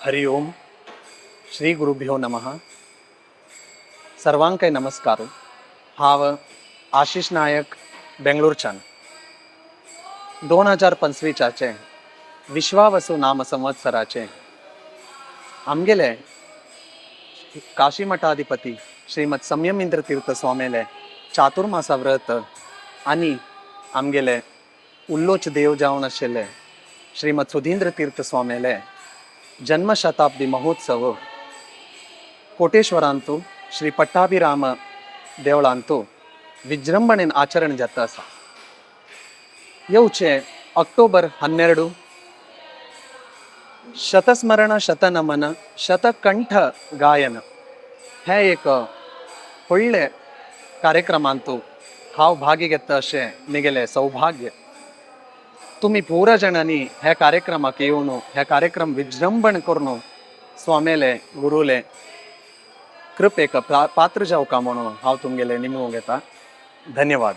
हरि ओम. श्री गुरुभ्यो नमः. सर्वांकाय नमस्कार. हाव आशिष नायक बेंगळूरच्यान. 2025चे विश्वावसु नाम संवत्सराचे आमगेले काशी मठाधिपती श्रीमद संयमेंद्र तीर्थ स्वामीले चातुर्मासा व्रत आणि आमगेले उल्लोच देव जावन आशिल्ले श्रीमद सुधींद्र तीर्थ स्वामीले जन्म शताब्दी महोत्सव कोटेश्वरांतू श्री पट्टाभिराम देवळांतू विजृंभणेन आचरण जाता आसा. येवचे अक्टोबर 12 शतस्मरण शतनमन शतकंठ गायन हे एक व्हडले कार्यक्रमांतू हांव भाग घेता अशें निगेले सौभाग्य. तुम्ही पूरा जणांनी ह्या कार्यक्रमाक येवन ह्या कार्यक्रम विजृंभण करून स्वामीले गुरुले कृपेक पात्र जावका म्हणून हांव तुमगेले निमवूं घेता. धन्यवाद.